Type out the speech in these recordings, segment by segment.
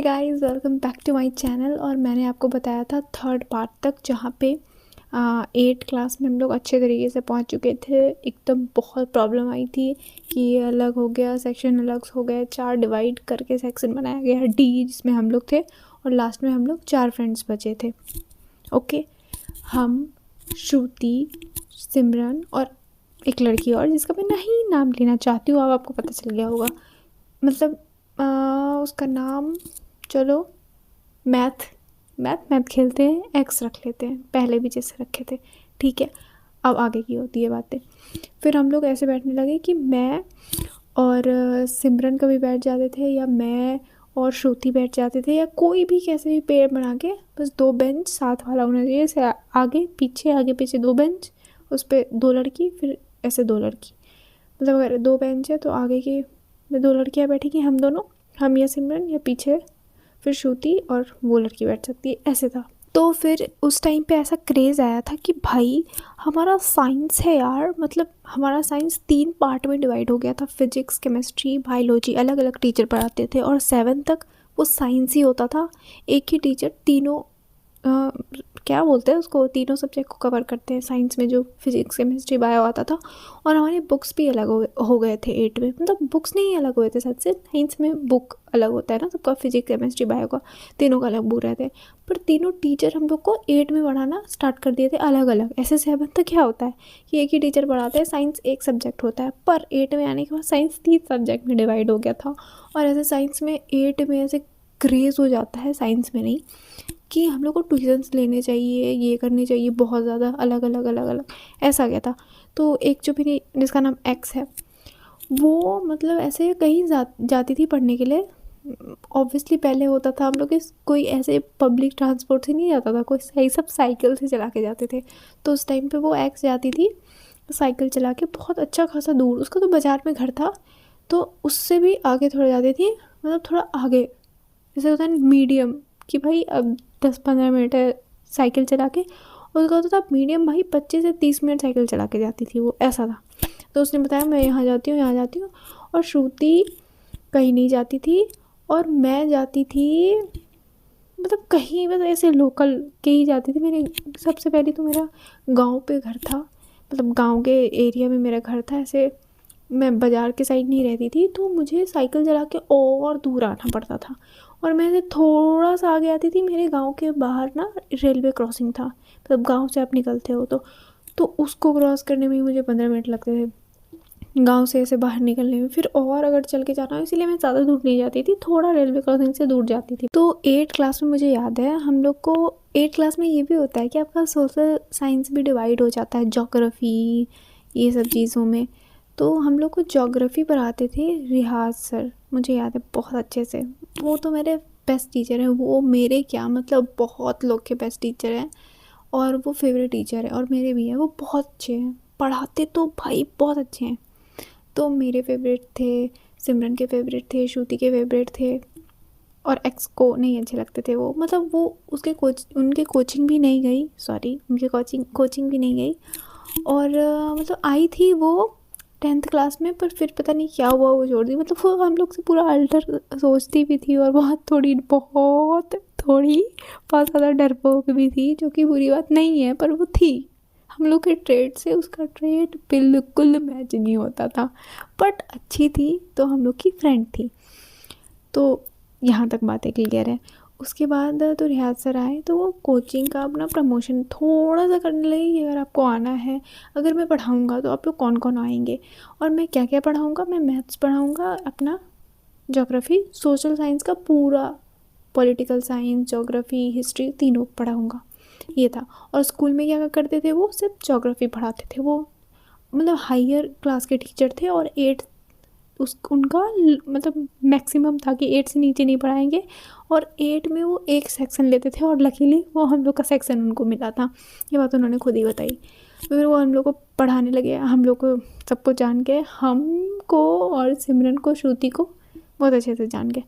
Hey guys, welcome back to my channel. और मैंने आपको बताया था थर्ड पार्ट तक, जहाँ पे 8th क्लास में हम लोग अच्छे तरीके से पहुँच चुके थे। एकदम बहुत प्रॉब्लम आई थी कि ये अलग हो गया, सेक्शन अलग हो गए, 4 डिवाइड करके सेक्शन बनाया गया डी, जिसमें हम लोग थे और लास्ट में हम लोग 4 फ्रेंड्स बचे थे। ओके, हम, श्रुति, सिमरन और एक लड़की और जिसका मैं नहीं नाम लेना चाहती हूँ, अब आपको पता चल गया होगा। मतलब उसका नाम, चलो मैथ खेलते हैं, एक्स रख लेते हैं, पहले भी जैसे रखे थे, ठीक है। अब आगे की होती है बातें। फिर हम लोग ऐसे बैठने लगे कि मैं और सिमरन कभी बैठ जाते थे, या मैं और श्रुति बैठ जाते थे, या कोई भी कैसे भी पेड़ बना के, बस 2 बेंच साथ वाला होना चाहिए। जैसे आगे पीछे 2 बेंच, उस पर 2 लड़की, फिर ऐसे 2 लड़की। मतलब अगर 2 बेंच है तो आगे की में 2 लड़कियाँ बैठेगी, हम दोनों, हम या सिमरन, या पीछे फिर श्रुति और वो लड़की बैठ सकती है, ऐसे था। तो फिर उस टाइम पे ऐसा क्रेज़ आया था कि भाई हमारा साइंस है यार, मतलब हमारा साइंस 3 पार्ट में डिवाइड हो गया था। फिजिक्स, केमिस्ट्री, बायोलॉजी, अलग अलग टीचर पढ़ाते थे और 7 तक वो साइंस ही होता था। एक ही टीचर तीनों क्या बोलते हैं उसको, तीनों सब्जेक्ट को कवर करते हैं साइंस में, जो फिजिक्स, केमिस्ट्री, बायो आता था। और हमारे बुक्स भी अलग हो गए थे 8 में, मतलब बुक्स नहीं अलग हुए थे, सच से साइंस में बुक अलग होता है ना सबका, फिजिक्स, केमिस्ट्री, बायो का, तीनों का अलग बुक रहते हैं। पर तीनों टीचर हम लोग को 8 में पढ़ाना स्टार्ट कर दिए थे अलग अलग। ऐसे 7 तक क्या होता है कि एक ही टीचर पढ़ाते हैं, साइंस एक सब्जेक्ट होता है, पर 8 में आने के बाद साइंस 3 सब्जेक्ट में डिवाइड हो गया था। और ऐसे साइंस में 8 में ऐसे क्रेज़ हो जाता है, साइंस में नहीं, कि हम लोग को ट्यूशन्स लेने चाहिए, ये करनी चाहिए, बहुत ज़्यादा अलग अलग ऐसा गया था। तो एक जो मेरी, जिसका नाम एक्स है, वो मतलब ऐसे कहीं जाती थी पढ़ने के लिए। ऑब्वियसली पहले होता था हम लोग कोई ऐसे पब्लिक ट्रांसपोर्ट से नहीं जाता था, कोई सही, सब साइकिल से चला के जाते थे। तो उस टाइम पे वो एक्स जाती थी साइकिल चला के, बहुत अच्छा खासा दूर, उसका तो बाज़ार में घर था, तो उससे भी आगे थोड़ा जाती थी, मतलब थोड़ा आगे, जैसे होता है मीडियम, कि भाई अब 10-15 मिनट है साइकिल चला के, उसका होता था मीडियम, भाई 25 से 30 मिनट साइकिल चला के जाती थी वो, ऐसा था। तो उसने बताया मैं यहाँ जाती हूँ। और श्रुति कहीं नहीं जाती थी, और मैं जाती थी, मतलब कहीं, बस ऐसे लोकल के ही जाती थी। मैंने सबसे पहले तो मेरा गांव पे घर था, मतलब गांव के एरिया में मेरा घर था, ऐसे मैं बाज़ार के साइड नहीं रहती थी, तो मुझे साइकिल चला के और दूर आना पड़ता था। और मैं ऐसे थोड़ा सा आगे आती थी, मेरे गांव के बाहर ना रेलवे क्रॉसिंग था, मतलब गांव से आप निकलते हो तो उसको क्रॉस करने में ही मुझे 15 मिनट लगते थे, गांव से ऐसे बाहर निकलने में। फिर और अगर चल के जाना हो, इसीलिए मैं ज़्यादा दूर नहीं जाती थी, थोड़ा रेलवे क्रॉसिंग से दूर जाती थी। तो 8 क्लास में मुझे याद है, हम लोग को 8 क्लास में ये भी होता है कि आपका सोशल साइंस भी डिवाइड हो जाता है, जोग्राफ़ी, ये सब चीज़ों में। तो हम लोग को जोग्राफ़ी पढ़ाते थे रियाज सर, मुझे याद है बहुत अच्छे से। वो तो मेरे बेस्ट टीचर हैं, वो मेरे क्या, मतलब बहुत लोग के बेस्ट टीचर हैं, और वो फेवरेट टीचर है, और मेरे भी हैं। वो बहुत अच्छे हैं, पढ़ाते तो भाई बहुत अच्छे हैं। तो मेरे फेवरेट थे, सिमरन के फेवरेट थे, श्रुति के फेवरेट थे, और एक्स को नहीं अच्छे लगते थे वो, मतलब वो उसके उनके कोचिंग भी नहीं गई, सॉरी, उनके कोचिंग भी नहीं गई। और मतलब आई थी वो 10th क्लास में, पर फिर पता नहीं क्या हुआ, वो छोड़ दी। मतलब वो हम लोग से पूरा अल्टर सोचती भी थी, और बहुत थोड़ी बहुत ज़्यादा डरपोक भी थी, जो कि बुरी बात नहीं है, पर वो थी। हम लोग के ट्रेड से उसका ट्रेड बिल्कुल मैच नहीं होता था, बट अच्छी थी, तो हम लोग की फ्रेंड थी। तो यहाँ तक बातें क्लियर है। उसके बाद तो रियाज सर आए, तो वो कोचिंग का अपना प्रमोशन थोड़ा सा करने लगे कि अगर आपको आना है, अगर मैं पढ़ाऊँगा तो आप लोग कौन कौन आएंगे। और मैं क्या क्या पढ़ाऊँगा, मैं मैथ्स पढ़ाऊँगा, अपना ज्योग्राफी, सोशल साइंस का पूरा, पॉलिटिकल साइंस, ज्योग्राफी, हिस्ट्री, तीनों पढ़ाऊँगा, ये था। और स्कूल में क्या करते थे, वो सिर्फ ज्योग्राफी पढ़ाते थे। वो मतलब हायर क्लास के टीचर थे, और 8 उनका मतलब मैक्सिमम था कि 8 से नीचे नहीं पढ़ाएंगे। और 8 में वो एक सेक्शन लेते थे, और लकीली वो हम लोग का सेक्शन उनको मिला था, ये बात उन्होंने खुद ही बताई। फिर वो हम लोग को पढ़ाने लगे, हम लोग को सबको जान के, हमको और सिमरन को, श्रुति को बहुत अच्छे से जान के।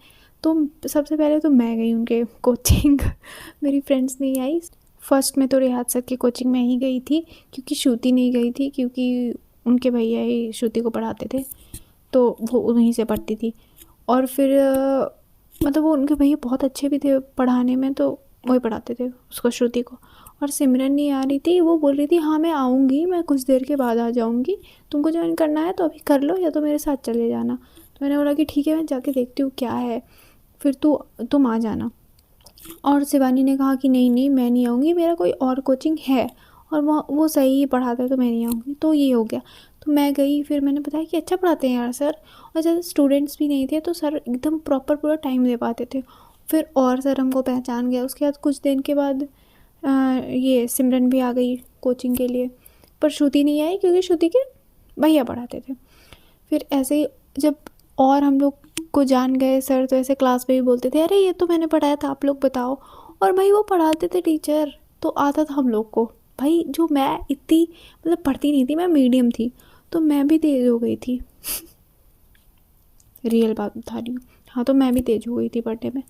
तो सबसे पहले तो मैं गई उनके कोचिंग मेरी फ्रेंड्स नहीं आई। फर्स्ट में तो रियाज सर की कोचिंग में ही गई थी, क्योंकि श्रुति नहीं गई थी, क्योंकि उनके भैया ही श्रुति को पढ़ाते थे, तो वो उन्हीं से पढ़ती थी। और फिर मतलब वो उनके भैया बहुत अच्छे भी थे पढ़ाने में, तो वही पढ़ाते थे उसको, श्रुति को। और सिमरन नहीं आ रही थी, वो बोल रही थी हाँ मैं आऊँगी, मैं कुछ देर के बाद आ जाऊँगी, तुमको ज्वाइन करना है तो अभी कर लो या तो मेरे साथ चले जाना। तो मैंने बोला कि ठीक है मैं जाके देखती हूँ क्या है, फिर तुम आ जाना। और शिवानी ने कहा कि नहीं नहीं मैं नहीं आऊँगी, मेरा कोई और कोचिंग है और वो सही ही पढ़ाता है तो मैं नहीं आऊँगी। तो ये हो गया। तो मैं गई, फिर मैंने बताया कि अच्छा पढ़ाते हैं यार सर, और ज़्यादा स्टूडेंट्स भी नहीं थे तो सर एकदम प्रॉपर पूरा टाइम दे पाते थे। फिर और सर हमको पहचान गया। उसके बाद कुछ दिन के बाद ये सिमरन भी आ गई कोचिंग के लिए, पर श्रुति नहीं आई क्योंकि श्रुति के भैया पढ़ाते थे। फिर ऐसे ही जब और हम लोग को जान गए सर, तो ऐसे क्लास में भी बोलते थे अरे ये तो मैंने पढ़ाया था, आप लोग बताओ। और भाई वो पढ़ाते थे टीचर, तो आता था हम लोग को। भाई जो मैं इतनी मतलब पढ़ती नहीं थी, मैं मीडियम थी, तो मैं भी तेज़ हो गई थी। रियल बात बता रही हूँ। हाँ तो मैं भी तेज़ हो गई थी पढ़ने में।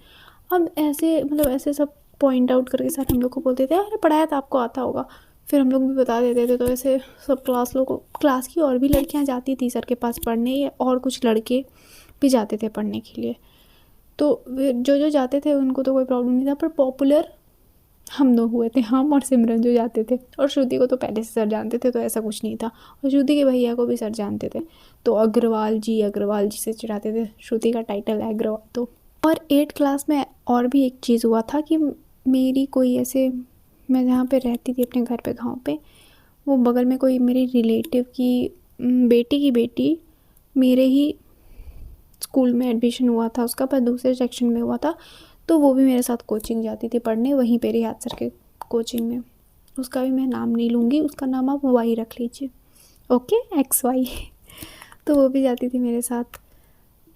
अब ऐसे मतलब ऐसे सब पॉइंट आउट करके सर हम लोग को बोलते थे अरे पढ़ाया था आपको आता होगा, फिर हम लोग भी बता देते थे। तो ऐसे सब क्लास की और भी लड़कियां जाती थी सर के पास पढ़ने, या और कुछ लड़के भी जाते थे पढ़ने के लिए। तो जो जाते थे उनको तो कोई प्रॉब्लम नहीं था, पर पॉपुलर हम दो हुए थे, हम और सिमरन जो जाते थे। और श्रुति को तो पहले से सर जानते थे तो ऐसा कुछ नहीं था, और श्रुति के भैया को भी सर जानते थे, तो अग्रवाल जी से चिढ़ाते थे। श्रुति का टाइटल है अग्रवाल। तो और 8 क्लास में और भी एक चीज़ हुआ था कि मेरी कोई ऐसे, मैं जहाँ पे रहती थी अपने घर पे गांव पे, वो बगल में कोई मेरी रिलेटिव की बेटी मेरे ही स्कूल में एडमिशन हुआ था उसका, पर दूसरे सेक्शन में हुआ था। तो वो भी मेरे साथ कोचिंग जाती थी पढ़ने, वहीं पे रियाज सर के कोचिंग में। उसका भी मैं नाम नहीं लूँगी, उसका नाम आप वाई रख लीजिए, ओके, XY। तो वो भी जाती थी मेरे साथ।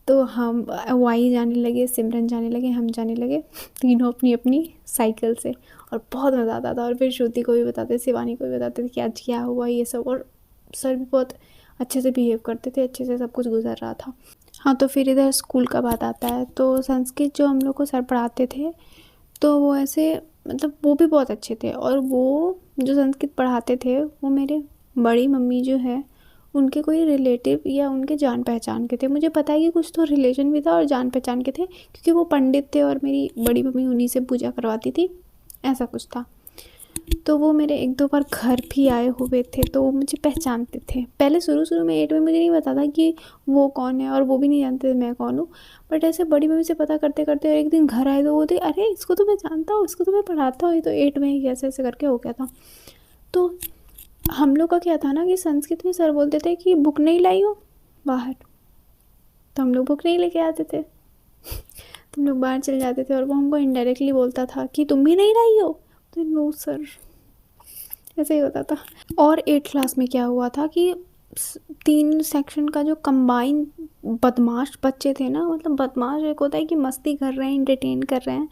तो हम वाई जाने लगे, सिमरन जाने लगे, हम जाने लगे, तीनों अपनी अपनी साइकिल से, और बहुत मज़ा आता था। और फिर श्रुति को भी बताते, शिवानी को भी बताते थे कि आज क्या हुआ ये सब, और सर भी बहुत अच्छे से बिहेव करते थे, अच्छे से सब कुछ गुजर रहा था। हाँ तो फिर इधर स्कूल का बात आता है। तो संस्कृत जो हम लोग को सर पढ़ाते थे, तो वो ऐसे मतलब वो भी बहुत अच्छे थे, और वो जो संस्कृत पढ़ाते थे वो मेरे बड़ी मम्मी जो है उनके कोई रिलेटिव या उनके जान पहचान के थे। मुझे पता है कि कुछ तो रिलेशन भी था और जान पहचान के थे, क्योंकि वो पंडित थे और मेरी बड़ी मम्मी उन्हीं से पूजा करवाती थी, ऐसा कुछ था। तो वो मेरे 1-2 बार घर भी आए हुए थे, तो वो मुझे पहचानते थे। पहले शुरू में 8 में मुझे नहीं पता था कि वो कौन है, और वो भी नहीं जानते थे मैं कौन हूँ। बट ऐसे बड़ी मम्मी से पता करते करते एक दिन घर आए तो वो थे अरे इसको तो मैं जानता हूँ, इसको तो मैं पढ़ाता हूँ, तो 8 में ही ऐसे ऐसे करके हो गया था। तो हम लोग का क्या था ना कि संस्कृत में सर बोलते थे कि बुक नहीं लाई हो बाहर, तो हम लोग बुक नहीं लेके आते थे। तो हम लोग बाहर चले जाते थे, और वो हमको इनडायरेक्टली बोलता था कि तुम भी नहीं लाई हो, तो नो सर, ऐसे ही होता था। और 8 क्लास में क्या हुआ था कि 3 सेक्शन का जो कंबाइन बदमाश बच्चे थे ना, मतलब बदमाश एक होता है कि मस्ती कर रहे हैं, एंटरटेन कर रहे हैं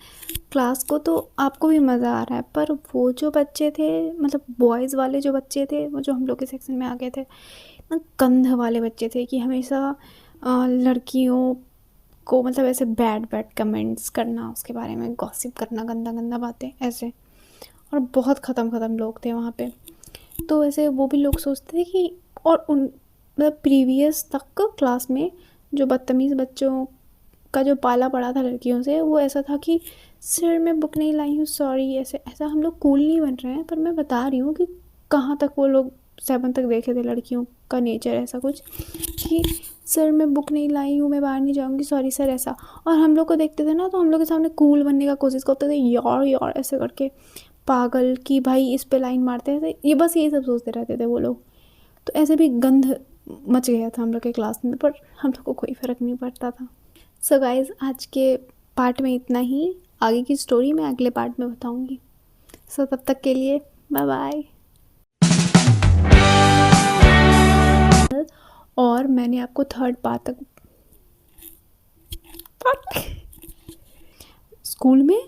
क्लास को, तो आपको भी मज़ा आ रहा है, पर वो जो बच्चे थे मतलब बॉयज़ वाले जो बच्चे थे, वो जो हम लोग के सेक्शन में आ गए थे, गंध वाले बच्चे थे कि हमेशा लड़कियों को मतलब ऐसे बैड कमेंट्स करना, उसके बारे में गॉसिप करना, गंदा बातें ऐसे, और बहुत ख़त्म लोग थे वहाँ पे। तो ऐसे वो भी लोग सोचते थे कि, और उन मतलब प्रीवियस तक क्लास में जो बदतमीज़ बच्चों का जो पाला पड़ा था लड़कियों से, वो ऐसा था कि सर मैं बुक नहीं लाई हूँ सॉरी, ऐसा हम लोग कूल नहीं बन रहे हैं, पर मैं बता रही हूँ कि कहाँ तक वो लोग 7 तक देखे थे लड़कियों का नेचर, ऐसा कुछ कि सर मैं बुक नहीं लाई हूँ, मैं बाहर नहीं जाऊँगी, सॉरी सर, ऐसा। और हम लोग को देखते थे ना, तो हम लोग के सामने कूल बनने का कोशिश करते थे, यार ऐसे करके, पागल कि भाई इस पे लाइन मारते थे, ये बस यही सब सोचते रहते थे वो लोग। तो ऐसे भी गंध मच गया था हम लोग के क्लास में, पर हम लोग को कोई फ़र्क नहीं पड़ता था। सो गाइज़ आज के पार्ट में इतना ही, आगे की स्टोरी मैं अगले पार्ट में बताऊँगी। सो तब तक के लिए बाय बाय। और मैंने आपको 3rd पार्ट तक स्कूल में